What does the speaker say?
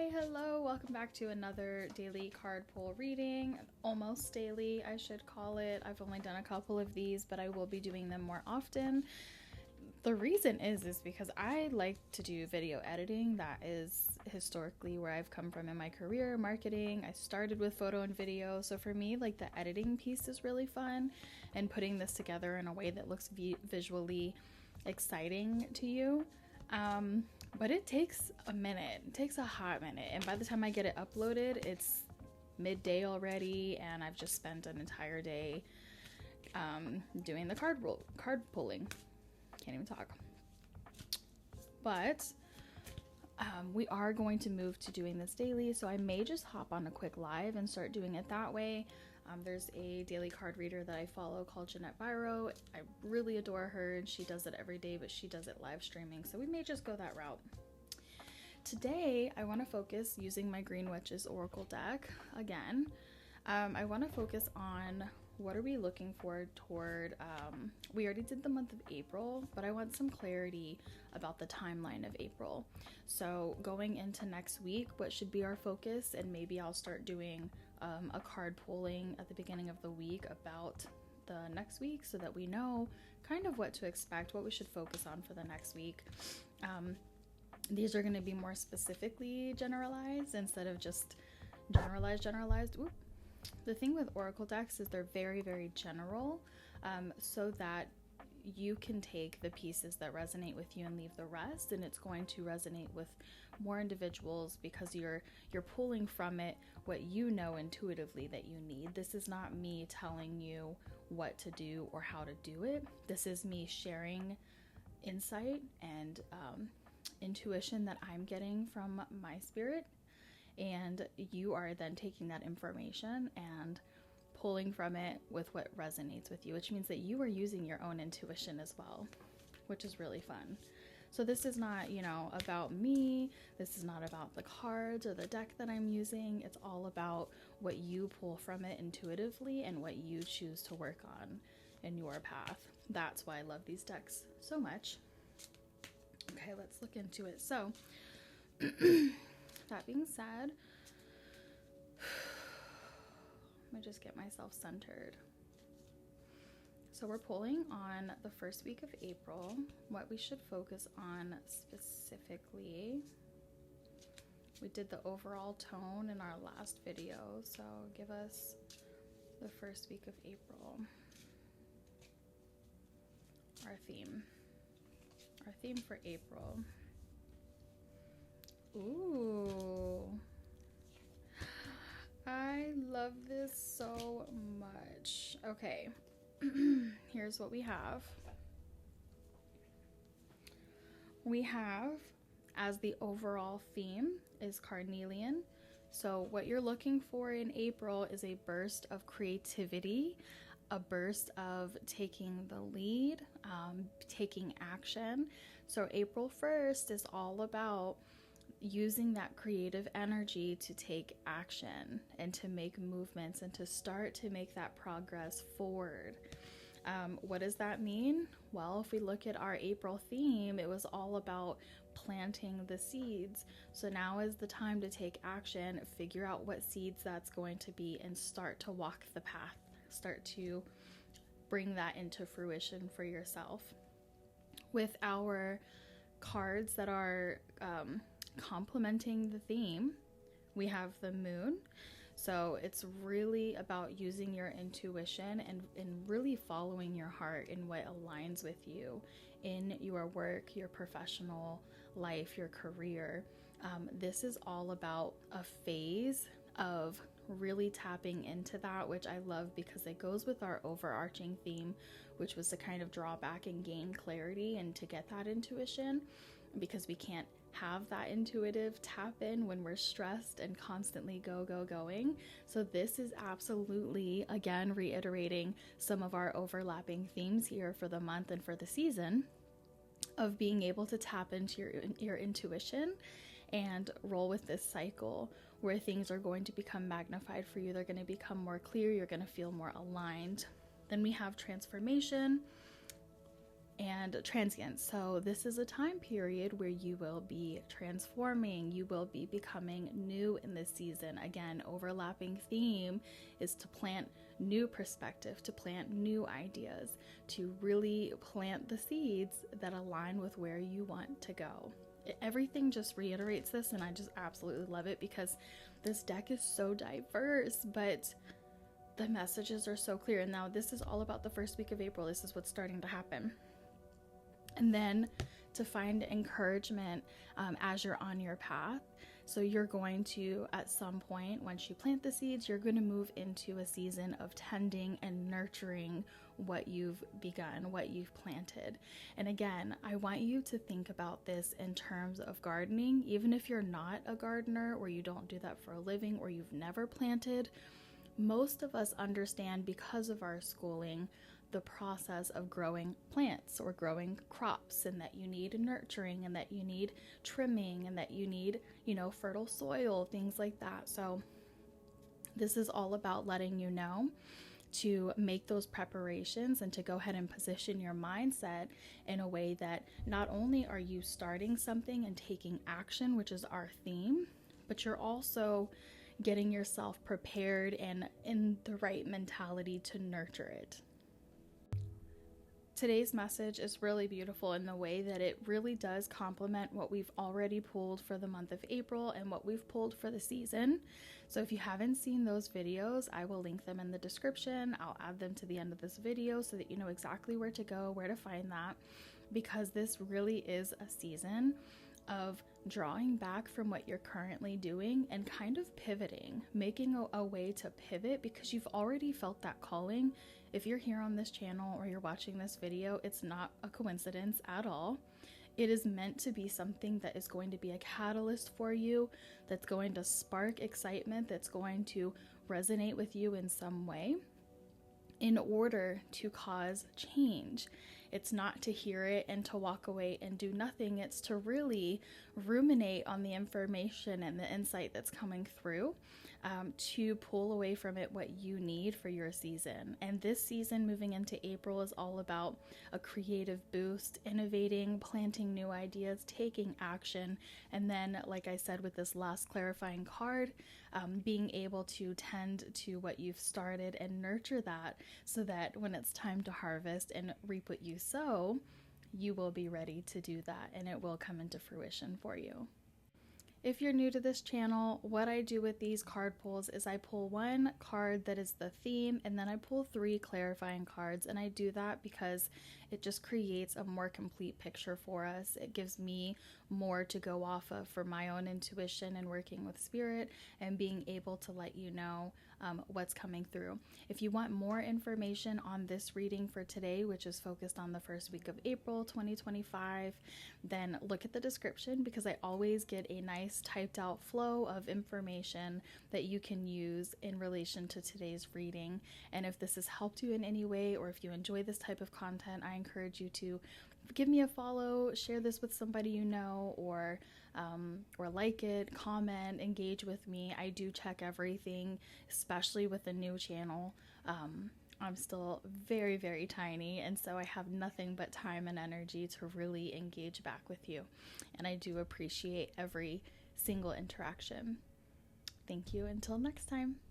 Hi, hello, welcome back to another daily card pull reading. Almost daily, I should call it. I've only done a couple of these, but I will be doing them more often. The reason is because I like to do video editing. That is historically where I've come from in my career, marketing. I started with photo and video, so for me, like, the editing piece is really fun, and putting this together in a way that looks visually exciting to you. But it takes a minute. It takes a hot minute, and by the time I get it uploaded, it's midday already, and I've just spent an entire day doing the card pulling. Can't even talk. But we are going to move to doing this daily, so I may just hop on a quick live and start doing it that way. There's a daily card reader that I follow called Jeanette Biro. I really adore her, and she does it every day, but she does it live streaming, so we may just go that route. Today, I want to focus using my Green Witches Oracle deck again. I want to focus on what are we looking for toward, we already did the month of April, but I want some clarity about the timeline of April. So going into next week, what should be our focus? And maybe I'll start doing a card pulling at the beginning of the week about the next week, so that we know kind of what to expect, what we should focus on for the next week. These are going to be more specifically generalized instead of just generalized. Oop. The thing with Oracle decks is they're very, very general, so that you can take the pieces that resonate with you and leave the rest, and it's going to resonate with more individuals because you're pulling from it what you know intuitively that you need. This is not me telling you what to do or how to do it. This is me sharing insight and intuition that I'm getting from my spirit, and you are then taking that information and pulling from it with what resonates with you, which means that you are using your own intuition as well, which is really fun. So this is not, about me. This is not about the cards or the deck that I'm using. It's all about what you pull from it intuitively and what you choose to work on in your path. That's why I love these decks so much. Okay, let's look into it. So, that being said, let me just get myself centered. So we're pulling on the first week of April, what we should focus on specifically. We did the overall tone in our last video, so give us the first week of April. Our theme for April. Ooh, I love this so much. Okay, here's what we have. We have, as the overall theme, is carnelian. So what you're looking for in April is a burst of creativity, a burst of taking the lead, taking action. So April 1st is all about using that creative energy to take action and to make movements and to start to make that progress forward. What does that mean? Well, if we look at our April theme, it was all about planting the seeds. So now is the time to take action, figure out what seeds that's going to be, and start to walk the path. Start to bring that into fruition for yourself. With our cards that are complementing the theme, we have the moon. So it's really about using your intuition and really following your heart in what aligns with you in your work, your professional life, your career. This is all about a phase of really tapping into that, which I love because it goes with our overarching theme, which was to kind of draw back and gain clarity and to get that intuition, because we can't have that intuitive tap in when we're stressed and constantly going. So this is absolutely, again, reiterating some of our overlapping themes here for the month and for the season of being able to tap into your intuition and roll with this cycle where things are going to become magnified for you. They're going to become more clear. You're going to feel more aligned. Then we have transformation. and transient. So this is a time period where you will be transforming, you will be becoming new in this season. Again, overlapping theme is to plant new perspective, to plant new ideas, to really plant the seeds that align with where you want to go. Everything just reiterates this, and I just absolutely love it because this deck is so diverse, but the messages are so clear. And now this is all about the first week of April. This is what's starting to happen. And then to find encouragement as you're on your path. So you're going to, at some point, once you plant the seeds, you're going to move into a season of tending and nurturing what you've begun, what you've planted. And again, I want you to think about this in terms of gardening. Even if you're not a gardener, or you don't do that for a living, or you've never planted, most of us understand, because of our schooling, the process of growing plants or growing crops, and that you need nurturing, and that you need trimming, and that you need, fertile soil, things like that. So this is all about letting you know to make those preparations and to go ahead and position your mindset in a way that not only are you starting something and taking action, which is our theme, but you're also getting yourself prepared and in the right mentality to nurture it. Today's message is really beautiful in the way that it really does complement what we've already pulled for the month of April and what we've pulled for the season. So if you haven't seen those videos, I will link them in the description. I'll add them to the end of this video so that you know exactly where to go, where to find that, because this really is a season of drawing back from what you're currently doing and kind of pivoting, making a way to pivot, because you've already felt that calling. If you're here on this channel or you're watching this video, it's not a coincidence at all. It is meant to be something that is going to be a catalyst for you, that's going to spark excitement, that's going to resonate with you in some way in order to cause change. It's not to hear it and to walk away and do nothing. It's to really ruminate on the information and the insight that's coming through, to pull away from it what you need for your season. And this season moving into April is all about a creative boost, innovating, planting new ideas, taking action. And then, like I said with this last clarifying card, being able to tend to what you've started and nurture that, so that when it's time to harvest and reap what you sow, you will be ready to do that, and it will come into fruition for you. If you're new to this channel, what I do with these card pulls is I pull one card that is the theme, and then I pull 3 clarifying cards. And I do that because it just creates a more complete picture for us. It gives me more to go off of for my own intuition and working with spirit and being able to let you know what's coming through. If you want more information on this reading for today, which is focused on the first week of April 2025, then look at the description, because I always get a nice typed out flow of information that you can use in relation to today's reading. And if this has helped you in any way, or if you enjoy this type of content, I encourage you to give me a follow, share this with somebody you know, or like it, comment, engage with me. I do check everything, especially with a new channel. I'm still very, very tiny, and so I have nothing but time and energy to really engage back with you. And I do appreciate every single interaction. Thank you. Until next time.